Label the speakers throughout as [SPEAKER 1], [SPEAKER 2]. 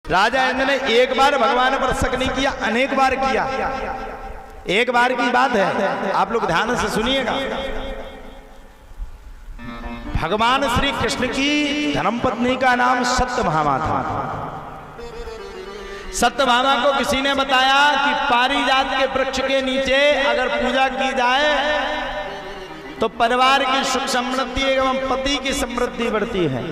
[SPEAKER 1] राजा इंद्र ने एक बार भगवान पर शक नहीं किया, अनेक बार किया। एक बार की बात है, आप लोग ध्यान से सुनिएगा। भगवान श्री कृष्ण की धर्मपत्नी का नाम सत्यभामा था। सत्यभामा को किसी ने बताया कि पारिजात के वृक्ष के नीचे अगर पूजा की जाए तो परिवार की सुख समृद्धि एवं पति की समृद्धि बढ़ती है।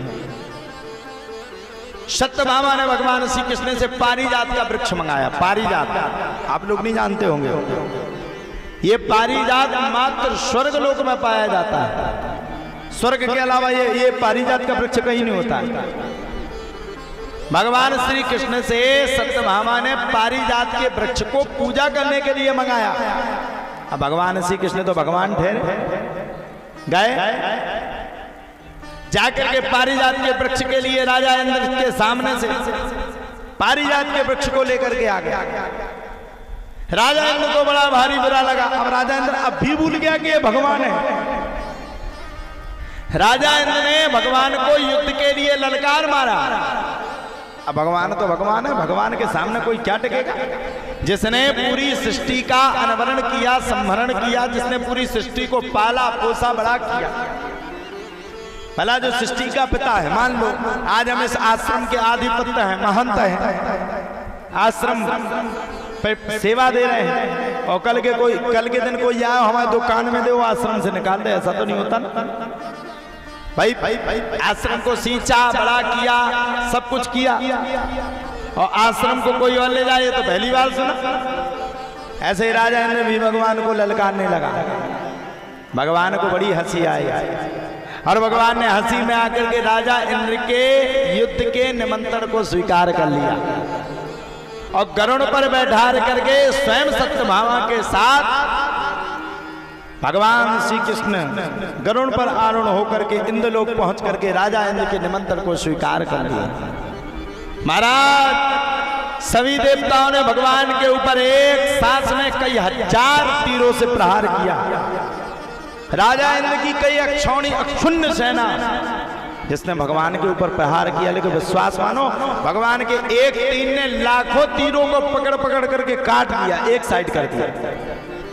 [SPEAKER 1] सत्यभामा ने भगवान श्री कृष्ण से पारिजात का वृक्ष मंगाया। पारिजात आप लोग नहीं जानते होंगे, ये पारिजात मात्र स्वर्ग लोक में पाया जाता है। स्वर्ग के अलावा ये पारिजात का वृक्ष कहीं नहीं होता है। भगवान श्री कृष्ण से सत्यभामा ने पारिजात के वृक्ष को पूजा करने के लिए मंगाया। अब भगवान श्री कृष्ण तो भगवान ठहरे, गए जाकर के पारिजात के वृक्ष के लिए राजा इंद्र के सामने से पारिजात के वृक्ष को लेकर के आ गया। राजा इंद्र को बड़ा भारी बुरा लगा। अब राजा इंद्र अब भी भूल गया कि ये भगवान है। राजा इंद्र ने भगवान को युद्ध के लिए ललकार मारा। अब भगवान तो भगवान है, भगवान के सामने कोई क्या टिकेगा। जिसने पूरी सृष्टि का अनवरण किया, संहरण किया, जिसने पूरी सृष्टि को पाला पोसा बड़ा किया, भला जो सृष्टि का पिता है, मान लो आज हम इस आश्रम के आधिपत्य हैं, महंत हैं, आश्रम पे सेवा दे रहे हैं, और कल के दिन कोई आए हमारे दुकान में दे, वो आश्रम से निकाल दे, ऐसा तो नहीं होता ना भाई। आश्रम को सींचा, बड़ा किया, सब कुछ किया, और आश्रम को कोई और ले जाए तो पहली बार सुना। ऐसे ही राजा इंद्र भी भगवान को ललकारने लगा। भगवान को बड़ी हंसी आई, और भगवान ने हंसी में आकर के राजा इंद्र के युद्ध के निमंत्रण को स्वीकार कर लिया, और गरुड़ पर बैठा करके स्वयं सत्यभामा के साथ भगवान श्री कृष्ण गरुड़ पर आरूढ़ होकर के इंद्रलोक पहुंच करके राजा इंद्र के निमंत्रण को स्वीकार कर लिया। महाराज सभी देवताओं ने भगवान के ऊपर एक सांस में कई हजार तीरों से प्रहार किया। राजा इंद्र की कई अक्षौणी अक्षुण्ण सेना जिसने भगवान के ऊपर प्रहार किया, लेकिन विश्वास मानो भगवान के एक तीर ने लाखों तीरों को पकड़ पकड़ करके काट दिया, एक साइड कर दिया।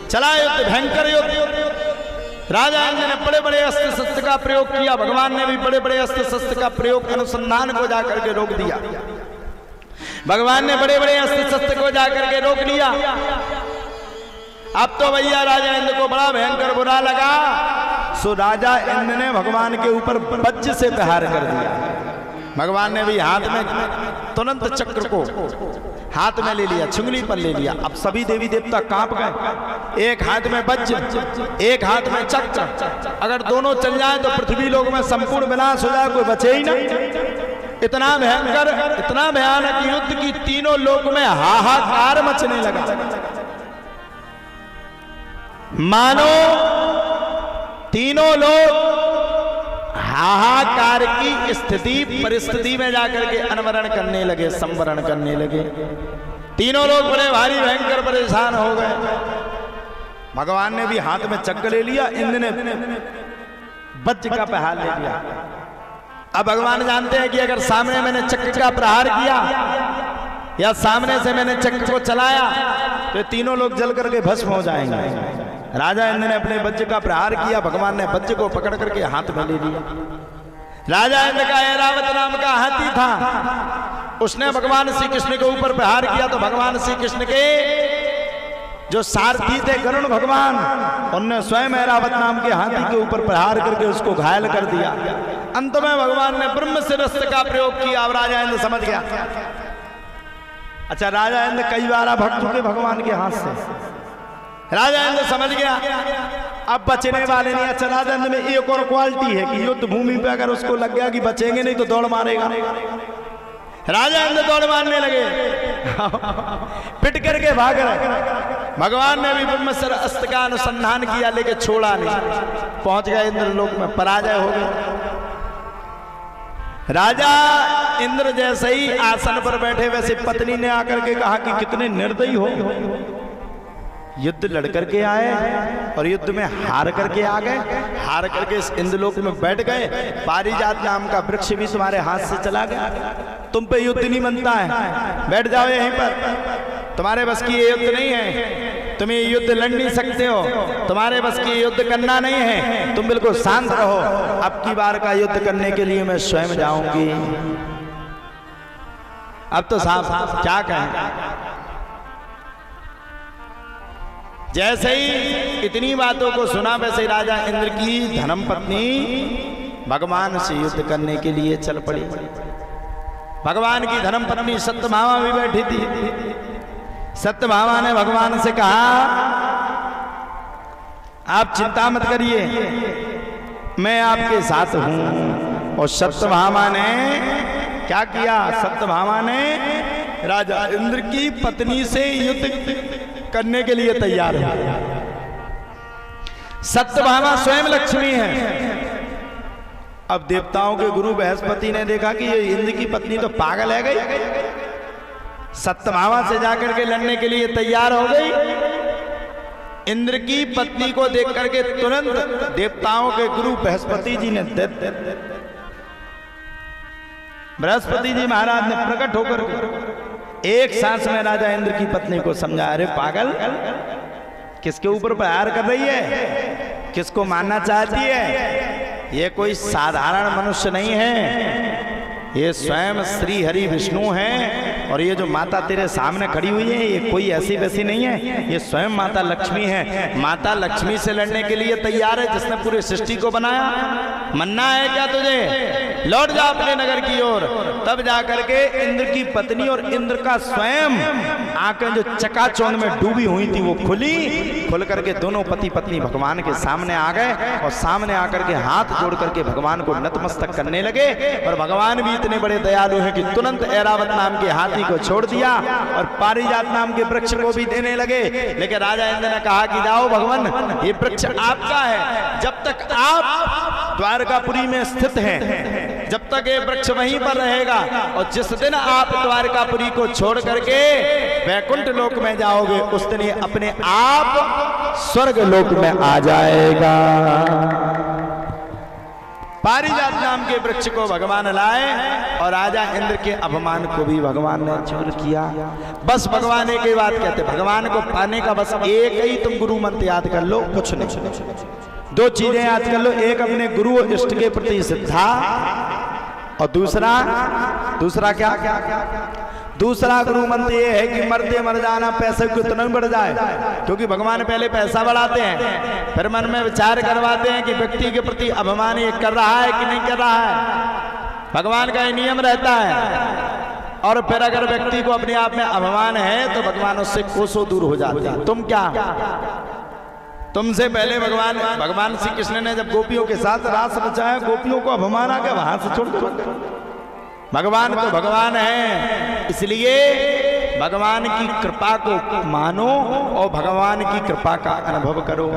[SPEAKER 1] चला युद्ध, भयंकर युद्ध। राजा इंद्र ने बड़े बड़े अस्त्र शस्त्र का प्रयोग किया, भगवान ने भी बड़े बड़े अस्त्र शस्त्र का प्रयोग अनुसंधान को जाकर के रोक दिया। भगवान ने बड़े बड़े अस्त्र शस्त्र को जाकर के रोक लिया। अब तो भैया राजा इंद्र को बड़ा भयंकर बुरा लगा, सो राजा इंद्र ने भगवान के ऊपर वज्र से प्रहार कर दिया। भगवान ने भी हाथ में तुरंत चक्र को हाथ में ले लिया, छुंगली पर ले लिया। अब सभी देवी देवता कांप गए। एक हाथ में वज्र, एक हाथ में चक्र, अगर दोनों चल जाए तो पृथ्वी लोक में संपूर्ण विनाश हो जाए, कोई बचे ही नहीं। इतना भयंकर, इतना भयानक युद्ध की तीनों लोक में हाहाकार मचने लगा। मानो तीनों लोग हाहाकार की स्थिति परिस्थिति में जाकर के अनवरण करने लगे, संवरण करने लगे। तीनों लोग बड़े भारी भयंकर परेशान हो गए। भगवान ने भी हाथ में चक्र ले लिया, इंद्र ने वज्र का प्रहार ले लिया। अब भगवान जानते हैं कि अगर सामने मैंने चक्र का प्रहार किया या सामने से मैंने चक्र को चलाया तो तीनों लोग जल करके भस्म हो जाएंगे। राजा इंद्र ने अपने वज्र का प्रहार किया, भगवान ने वज्र को पकड़ करके हाथ में ले लिया। राजा इंद्र का ऐरावत नाम का हाथी था, उसने भगवान श्री कृष्ण के ऊपर प्रहार किया तो भगवान श्री कृष्ण के जो सारथी थे गरुड़ भगवान, उन्होंने स्वयं ऐरावत नाम के हाथी के ऊपर प्रहार करके उसको घायल कर दिया। अंत में भगवान ने ब्रह्म शिरस्त्र का प्रयोग किया। अब राजा इंद्र समझ गया। अच्छा, राजा इंद्र कई बार भक्त हुए भगवान के हाथ से। राजा इंद्र समझ गया अब बचने वाले नहीं। अच्छा, राजा इंद्र में एक और क्वालिटी है कि युद्ध भूमि पे अगर उसको लग गया कि बचेंगे नहीं तो दौड़ मारेगा। राजा इंद्र दौड़ मारने लगे, पिट करके भाग रहे। भगवान ने भी ब्रह्मस्त्र अस्त्र का अनुसंधान किया, लेकिन छोड़ा नहीं। पहुंच गए इंद्रलोक में, पराजय हो गए। राजा इंद्र जैसे ही आसन पर बैठे, वैसे पत्नी ने आकर के कहा कि कितने निर्दयी हो, युद्ध लड़ करके आए और युद्ध में हार करके आ गए, हार करके इस इंद्रलोक में बैठ गए। पारिजात नाम का वृक्ष भी तुम्हारे हाथ से चला गया। तुम पे युद्ध नहीं बनता है, बैठ जाओ यहीं पर, तुम्हारे बस की ये युद्ध नहीं है, तुम ये युद्ध लड़ नहीं सकते हो, तुम्हारे बस की युद्ध करना नहीं है, तुम बिल्कुल शांत रहो, अब की बार का युद्ध करने के लिए मैं स्वयं जाऊंगी। अब तो साहब क्या कहें। जैसे ही इतनी बातों को सुना वैसे ही राजा इंद्र की धर्म पत्नी भगवान से युद्ध करने के लिए चल पड़ी। भगवान की धर्म पत्नी सत्यभामा भी बैठी थी। सत्यभामा ने भगवान से कहा, आप चिंता मत करिए, मैं आपके साथ हूं। और सत्यभामा ने क्या किया, सत्यभामा ने राजा इंद्र की पत्नी से युद्ध करने के लिए तैयार है। सत्यभामा स्वयं लक्ष्मी है। अब देवताओं के गुरु बृहस्पति ने देखा कि ये इंद्र की पत्नी तो पागल है गई, सत्यभामा से जाकर के लड़ने के लिए तैयार हो गई। इंद्र की पत्नी को देख करके तुरंत देवताओं के गुरु बृहस्पति जी ने बृहस्पति जी महाराज ने प्रकट होकर एक सांस में राजा इंद्र की पत्नी को समझा, अरे पागल, किसके ऊपर प्रहार कर रही है, किसको मानना चाहती है, ये कोई साधारण मनुष्य नहीं है, ये स्वयं श्री हरि विष्णु हैं। और ये जो माता तेरे सामने खड़ी हुई है ये कोई ऐसी वैसी नहीं है, ये स्वयं माता लक्ष्मी है। माता लक्ष्मी से लड़ने के लिए तैयार है, जिसने पूरी सृष्टि को बनाया। मन्ना है क्या तुझे, लौट जा अपने नगर की ओर। तब जाकर के इंद्र की पत्नी और इंद्र का स्वयं आंखें जो चकाचौंध में डूबी हुई थी वो खुल करके दोनों पति पत्नी भगवान के सामने आ गए और सामने आकर के हाथ जोड़ करके भगवान को नतमस्तक करने लगे। और भगवान भी इतने बड़े दयालु हैं कि तुरंत ऐरावत नाम के हाथी को छोड़ दिया और पारिजात नाम के वृक्ष को भी देने लगे। लेकिन राजा इंद्र ने कहा कि जाओ भगवान, ये वृक्ष आपका है, जब तक आप द्वारकापुरी में स्थित हैं जब तक ये वृक्ष वहीं पर रहेगा, और जिस दिन आप द्वारकापुरी को छोड़ करके वैकुंठ लोक में जाओगे उस दिन ये अपने आप स्वर्ग लोक में आ जाएगा। पारिजात नाम के वृक्ष को भगवान लाए और राजा इंद्र के अपमान को भी भगवान ने दूर किया। बस भगवान एक ही बात कहते, भगवान को पाने का बस एक ही तुम गुरु मंत्र याद कर लो, कुछ नहीं। दो चीजें याद कर लो, एक अपने गुरु और इष्ट के प्रति श्रद्धा, और दूसरा क्या, दूसरा गुरु मंत्र ये है कि मरते मर जाना, पैसे को इतना बढ़ जाए। क्योंकि भगवान पहले पैसा बढ़ाते हैं, फिर मन में विचार करवाते हैं कि व्यक्ति के प्रति अभिमान ये कर रहा है कि नहीं कर रहा है। भगवान का ये नियम रहता है। और फिर अगर व्यक्ति को अपने आप में अभिमान है तो भगवान उससे कोसों दूर हो जाते हैं। तुम क्या, तुमसे पहले भगवान श्री कृष्ण ने जब गोपियों के साथ रास रचाया, गोपियों को अभिमान आ गया, वहां से छोड़ दो। भगवान तो भगवान है, इसलिए भगवान की कृपा को मानो और भगवान की कृपा का अनुभव करो।